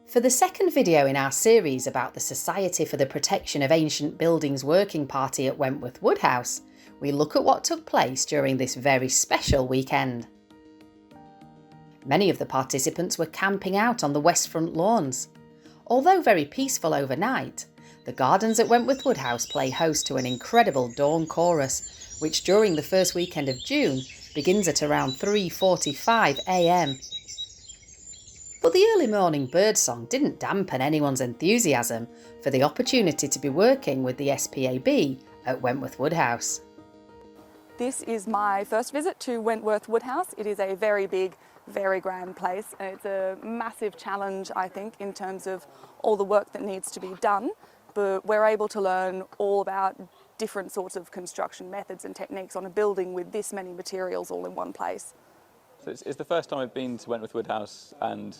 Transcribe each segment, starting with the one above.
For the second video in our series about the Society for the Protection of Ancient Buildings working party at Wentworth Woodhouse, we look at what took place during this very special weekend. Many of the participants were camping out on the west front lawns. Although very peaceful overnight, the gardens at Wentworth Woodhouse play host to an incredible dawn chorus, which during the first weekend of June begins at around 3:45 a.m. But the early morning birdsong didn't dampen anyone's enthusiasm for the opportunity to be working with the SPAB at Wentworth Woodhouse. This is my first visit to Wentworth Woodhouse. It is a very big, very grand place, and it's a massive challenge, I think, in terms of all the work that needs to be done. But we're able to learn all about different sorts of construction methods and techniques on a building with this many materials all in one place. So it's the first time I've been to Wentworth Woodhouse, and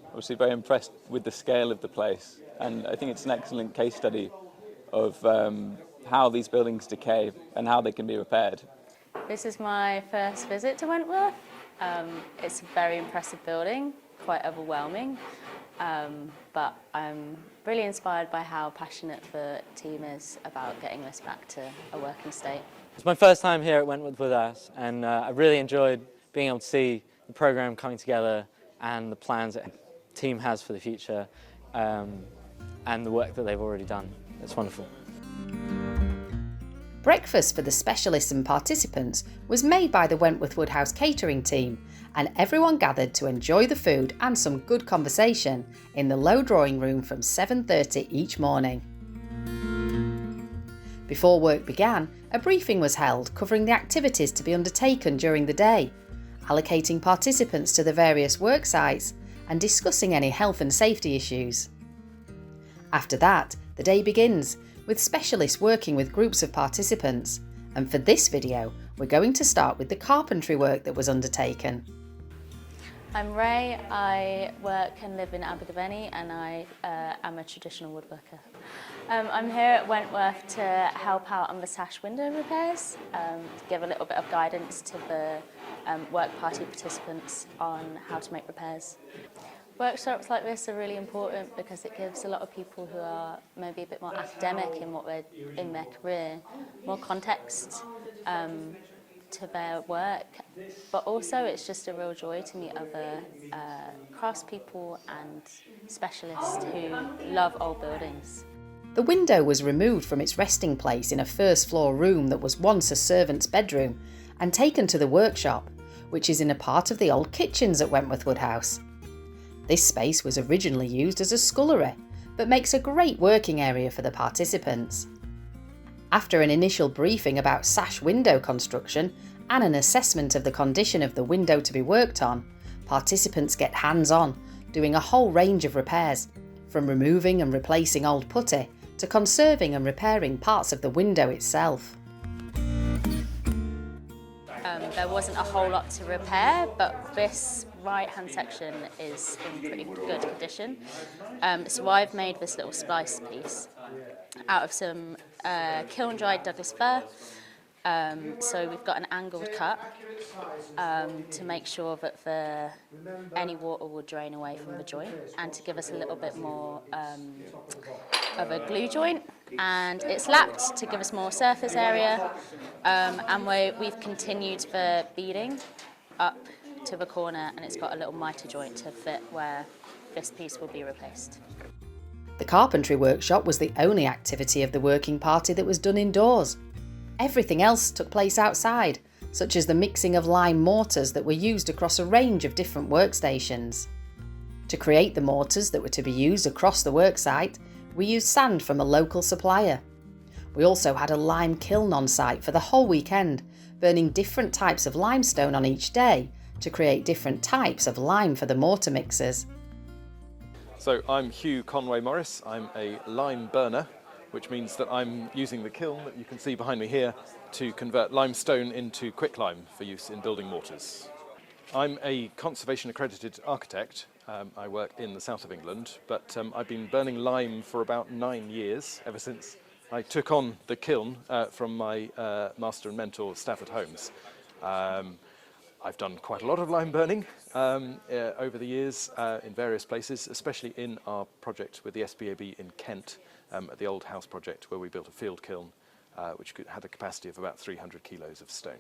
obviously very impressed with the scale of the place. And I think it's an excellent case study of how these buildings decay and how they can be repaired. This is my first visit to Wentworth. It's a very impressive building, quite overwhelming, but I'm really inspired by how passionate the team is about getting this back to a working state. It's my first time here at Wentworth Woodhouse, and I really enjoyed being able to see the programme coming together and the plans that the team has for the future, and the work that they've already done. It's wonderful. Breakfast for the specialists and participants was made by the Wentworth Woodhouse catering team, and everyone gathered to enjoy the food and some good conversation in the low drawing room from 7:30 each morning. Before work began, a briefing was held covering the activities to be undertaken during the day, allocating participants to the various work sites and discussing any health and safety issues. After that, the day begins, with specialists working with groups of participants, and for this video we're going to start with the carpentry work that was undertaken. I'm Ray, I work and live in Abergavenny, and I am a traditional woodworker. I'm here at Wentworth to help out on the Sash window repairs, to give a little bit of guidance to the work party participants on how to make repairs. Workshops like this are really important because it gives a lot of people who are maybe a bit more academic in their career more context to their work, but also it's just a real joy to meet other craftspeople and specialists who love old buildings. The window was removed from its resting place in a first floor room that was once a servant's bedroom and taken to the workshop, which is in a part of the old kitchens at Wentworth Woodhouse. This space was originally used as a scullery, but makes a great working area for the participants. After an initial briefing about sash window construction and an assessment of the condition of the window to be worked on, participants get hands-on, doing a whole range of repairs, from removing and replacing old putty to conserving and repairing parts of the window itself. There wasn't a whole lot to repair, but this right-hand section is in pretty good condition. So I've made this little splice piece out of some kiln-dried Douglas fir. So we've got an angled cut to make sure that any water will drain away from the joint, and to give us a little bit more of a glue joint. And it's lapped to give us more surface area, and we've continued the beading up to the corner, and it's got a little mitre joint to fit where this piece will be replaced. The carpentry workshop was the only activity of the working party that was done indoors. Everything else took place outside, such as the mixing of lime mortars that were used across a range of different workstations. To create the mortars that were to be used across the worksite, we used sand from a local supplier. We also had a lime kiln on site for the whole weekend, burning different types of limestone on each day to create different types of lime for the mortar mixers. So I'm Hugh Conway Morris. I'm a lime burner, which means that I'm using the kiln that you can see behind me here to convert limestone into quicklime for use in building mortars. I'm a conservation accredited architect. I work in the south of England, but I've been burning lime for about 9 years, ever since I took on the kiln from my master and mentor, Stafford Holmes. I've done quite a lot of lime burning over the years in various places, especially in our project with the SBAB in Kent, at the Old House project, where we built a field kiln which had a capacity of about 300 kilos of stone.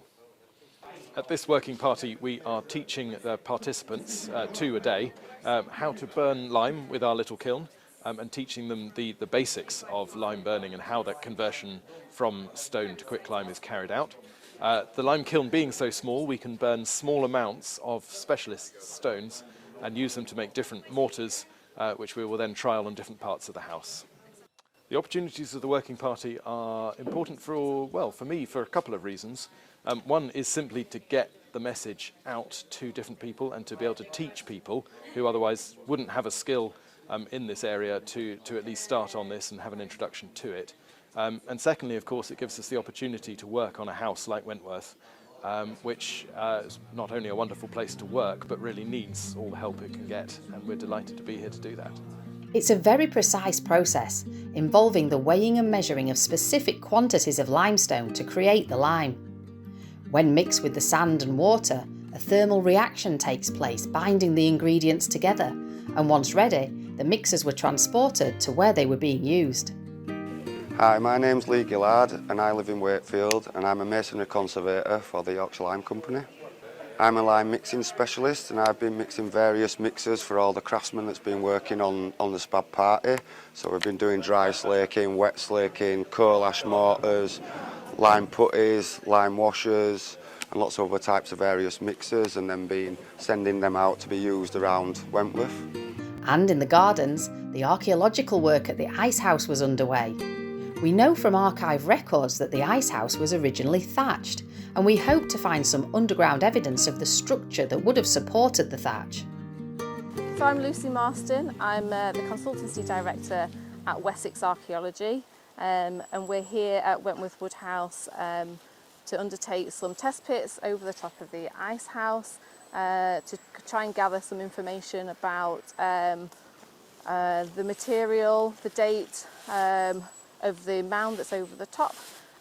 At this working party, we are teaching the participants 2 a day how to burn lime with our little kiln, and teaching them the basics of lime burning and how that conversion from stone to quicklime is carried out. The lime kiln being so small, we can burn small amounts of specialist stones and use them to make different mortars, which we will then trial on different parts of the house. The opportunities of the working party are important for me, for a couple of reasons. One is simply to get the message out to different people and to be able to teach people who otherwise wouldn't have a skill in this area to at least start on this and have an introduction to it. And secondly, of course, it gives us the opportunity to work on a house like Wentworth, which is not only a wonderful place to work, but really needs all the help it can get, and we're delighted to be here to do that. It's a very precise process, involving the weighing and measuring of specific quantities of limestone to create the lime. When mixed with the sand and water, a thermal reaction takes place, binding the ingredients together, and once ready, the mixers were transported to where they were being used. Hi, my name's Lee Gillard and I live in Wakefield, and I'm a masonry conservator for the Yorkshire Lime Company. I'm a lime mixing specialist, and I've been mixing various mixers for all the craftsmen that's been working on the SPAB party. So we've been doing dry slaking, wet slaking, coal ash mortars, lime putties, lime washers, and lots of other types of various mixers, and then sending them out to be used around Wentworth. And in the gardens, the archaeological work at the ice house was underway. We know from archive records that the ice house was originally thatched, and we hope to find some underground evidence of the structure that would have supported the thatch. So I'm Lucy Marston, I'm the Consultancy Director at Wessex Archaeology, and we're here at Wentworth Woodhouse to undertake some test pits over the top of the ice house to try and gather some information about the material, the date of the mound that's over the top,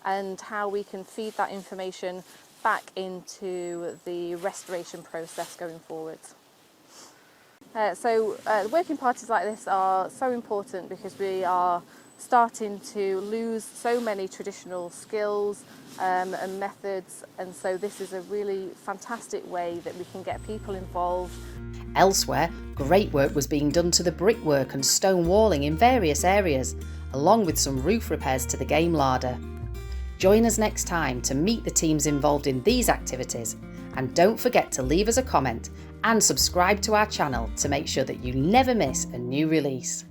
and how we can feed that information back into the restoration process going forward. Working parties like this are so important because we are starting to lose so many traditional skills and methods, and so this is a really fantastic way that we can get people involved. Elsewhere, great work was being done to the brickwork and stone walling in various areas, along with some roof repairs to the game larder. Join us next time to meet the teams involved in these activities, and don't forget to leave us a comment and subscribe to our channel to make sure that you never miss a new release.